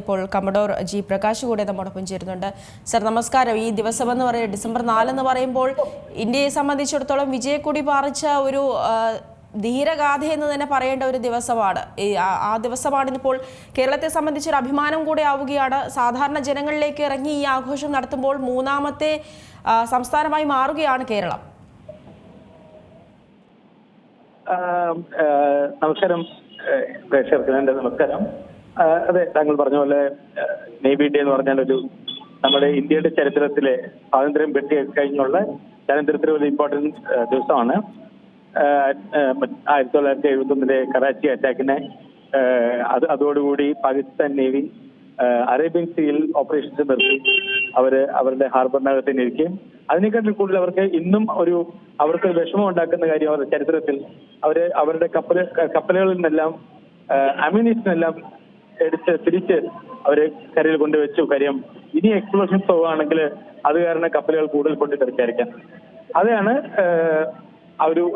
ഇപ്പോൾ commodore G Prakash കൂടെ നമ്മോടൊപ്പം ചേരുന്നുണ്ട്. സർ നമസ്കാരം. ഈ ദിവസം എന്ന് പറയുന്നത് ഡിസംബർ 4 എന്ന് പറയുമ്പോൾ ഇന്ത്യയെ സംബന്ധിച്ചിടത്തോളം വിജയക്കൊടി പാറിച്ച ഒരു ധീരഗാഥ എന്ന് തന്നെ പറയേണ്ട ഒരു ദിവസമാണ്. ആ ദിവസമാണ് ഇപ്പോൾ കേരളത്തെ സംബന്ധിച്ചൊരു അഭിമാനം കൂടെ ആവുകയാണ്. സാധാരണ ജനങ്ങളിലേക്ക് ഇറങ്ങി ഈ ആഘോഷം നടത്തുമ്പോൾ മൂന്നാമത്തെ സംസ്ഥാനമായി മാറുകയാണ് കേരളം. നമസ്കാരം പ്രേക്ഷകർക്ക് നമസ്കാരം. അതെ, താങ്കൾ പറഞ്ഞ പോലെ നേവി ഡേ എന്ന് പറഞ്ഞാൽ നമ്മുടെ ഇന്ത്യയുടെ ചരിത്രത്തിലെ സ്വാതന്ത്ര്യം കഴിഞ്ഞുള്ള ചരിത്രത്തിലെ ഒരു ഇമ്പോർട്ടന്റ് ദിവസമാണ്. 1971 കറാച്ചി അറ്റാക്കിനെ അതോടുകൂടി പാകിസ്ഥാൻ നേവി അറേബ്യൻ സീയിൽ ഓപ്പറേഷൻസ് നിർത്തി അവരുടെ ഹാർബറിനകത്ത് ഇരിക്കുകയും അതിനേക്കാട്ടിൽ കൂടുതൽ അവർക്ക് ഇന്നും അവർക്ക് വിഷമം ഉണ്ടാക്കുന്ന കാര്യം അവരുടെ ചരിത്രത്തിൽ അവരുടെ കപ്പലുകളിൽ നിന്നെല്ലാം അമ്യൂണിഷൻ എല്ലാം എടുത്ത് തിരിച്ച് അവര് കരയിൽ കൊണ്ടുവച്ചു. കാര്യം ഇനി എക്സ്പ്ലോഷൻസ് പോവുകയാണെങ്കിൽ അത് കാരണം കപ്പലുകൾ കൂടുതൽ പൊട്ടിത്തെറിച്ചായിരിക്കാം. അതാണ്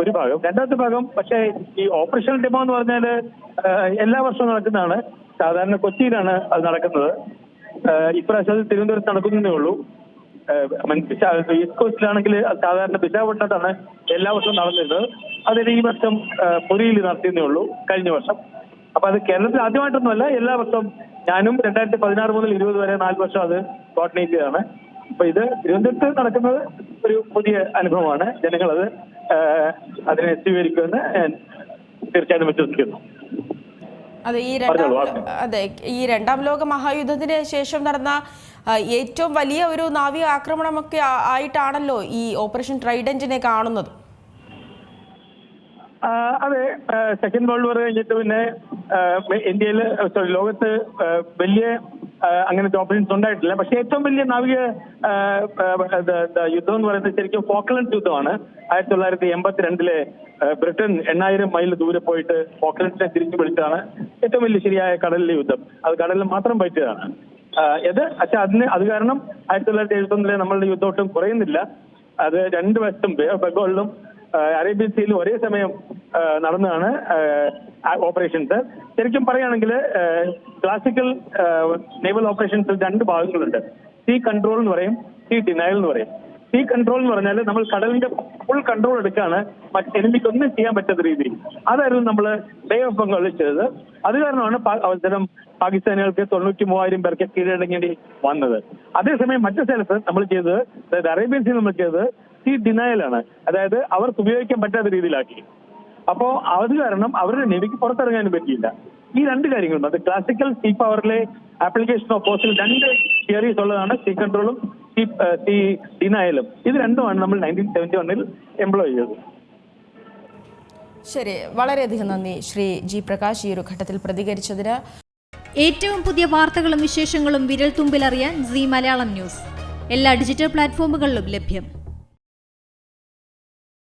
ഒരു ഭാഗം. രണ്ടാമത്തെ ഭാഗം പക്ഷേ ഈ ഓപ്പറേഷൻ ഡെമോ എന്ന് പറഞ്ഞാല് എല്ലാ വർഷവും നടക്കുന്നതാണ്. സാധാരണ കൊച്ചിയിലാണ് അത് നടക്കുന്നത്. ഇപ്രാവശ്യം അത് തിരുവനന്തപുരത്ത് നടക്കുന്നതേ ഉള്ളൂ. ഈസ്റ്റ് കോസ്റ്റിലാണെങ്കിൽ സാധാരണ വിശാഖപട്ടണത്താണ് എല്ലാ വർഷവും നടന്നിരുന്നത്. അതിന് ഈ വർഷം പുരിയിൽ നടത്തിയതേ ഉള്ളൂ കഴിഞ്ഞ വർഷം. അപ്പൊ അത് കേരളത്തിൽ ആദ്യമായിട്ടൊന്നുമല്ല, എല്ലാ വർഷവും ഞാനും 2016 മുതൽ 20 വരെ 4 വർഷം അത് കോർഡിനേറ്റ് ചെയ്തതാണ്. അപ്പൊ ഇത് തിരുവനന്തപുരത്ത് നടക്കുന്നത് ഒരു പുതിയ അനുഭവമാണ്. ജനങ്ങളത് അതിനെ സ്വീകരിക്കുമെന്ന് ഞാൻ തീർച്ചയായിട്ടും വിശ്വസിക്കുന്നു. അതെ, ഈ രണ്ടാം ലോക മഹായുദ്ധത്തിന് ശേഷം നടന്ന ഏറ്റവും വലിയ ഒരു നാവിക ആക്രമണമൊക്കെ ആയിട്ടാണല്ലോ ഈ ഓപ്പറേഷൻ ട്രൈഡന്റിനെ കാണുന്നത്. അതെ, സെക്കൻഡ് വേൾഡ് വാർ കഴിഞ്ഞിട്ട് പിന്നെ ലോകത്ത് വലിയ അങ്ങനത്തെ ഓപ്പറേഷൻസ് ഉണ്ടായിട്ടില്ല. പക്ഷെ ഏറ്റവും വലിയ നാവിക യുദ്ധം എന്ന് പറയുന്നത് ശരിക്കും ഫോക്ലൻഡ്സ് യുദ്ധമാണ്. 1982 ബ്രിട്ടൻ 8000 മൈൽ ദൂരെ പോയിട്ട് ഫോക്ലൻഡ്സിനെ തിരിച്ചു പിടിച്ചതാണ് ഏറ്റവും വലിയ ശരിയായ കടലിലെ യുദ്ധം. അത് കടലിൽ മാത്രം പറ്റിയതാണ്. അത് കാരണം 1971 നമ്മളുടെ യുദ്ധമൊട്ടും കുറയുന്നില്ല. അത് രണ്ട് വശത്തും ബംഗാളിലും അറേബ്യൻ സീയിലും ഒരേ സമയം നടന്നതാണ് ഓപ്പറേഷൻസ്. ശരിക്കും പറയുകയാണെങ്കിൽ ക്ലാസിക്കൽ നേവൽ ഓപ്പറേഷൻസിൽ രണ്ട് ഭാഗങ്ങളുണ്ട്. സീ കൺട്രോൾ എന്ന് പറയും, സീ ഡിനയൽ എന്ന് പറയും. സീ കൺട്രോൾ എന്ന് പറഞ്ഞാൽ നമ്മൾ കടലിന്റെ ഫുൾ കൺട്രോൾ എടുക്കുകയാണ്, എനിമിക്ക് ഒന്നും ചെയ്യാൻ പറ്റാത്ത രീതിയിൽ. അതായിരുന്നു നമ്മൾ ബേ ഓഫ് ബംഗാളിൽ ചെയ്തത്. അത് കാരണമാണ് അവസരം പാകിസ്ഥാനികൾക്ക് 93,000 പേർക്ക് കീഴടങ്ങേണ്ടി വന്നത്. അതേസമയം മറ്റു സ്ഥലത്ത് നമ്മൾ ചെയ്തത്, അതായത് അറേബ്യൻ സീ നമ്മൾ ചെയ്തത് സീ ഡിനയലാണ്. അതായത് അവർക്ക് ഉപയോഗിക്കാൻ പറ്റാത്ത രീതിയിലാക്കി. അപ്പോ അത് കാരണം അവരുടെ നേവിക്ക് പുറത്തിറങ്ങാനും പറ്റിയില്ല. ഈ രണ്ട് കാര്യങ്ങളും, അത് ക്ലാസിക്കൽ സീ പവറിലെ ആപ്ലിക്കേഷൻ ഓഫ് ഫോഴ്സിൽ രണ്ട് തിയറീസ് ഉള്ളതാണ്, സീ കൺട്രോളും സീ ഡിനയലും. ഇത് രണ്ടുമാണ് നമ്മൾ 1971 എംപ്ലോയ് ചെയ്തത്. ശരി, വളരെയധികം നന്ദി ശ്രീ ജി പ്രകാശ് ഈ ഒരു ഘട്ടത്തിൽ പ്രതികരിച്ചതിന്. ഏറ്റവും പുതിയ വാർത്തകളും വിശേഷങ്ങളും വിരൽ തുമ്പിലറിയാൻ സീ മലയാളം ന്യൂസ് എല്ലാ ഡിജിറ്റൽ പ്ലാറ്റ്ഫോമുകളിലും ലഭ്യം.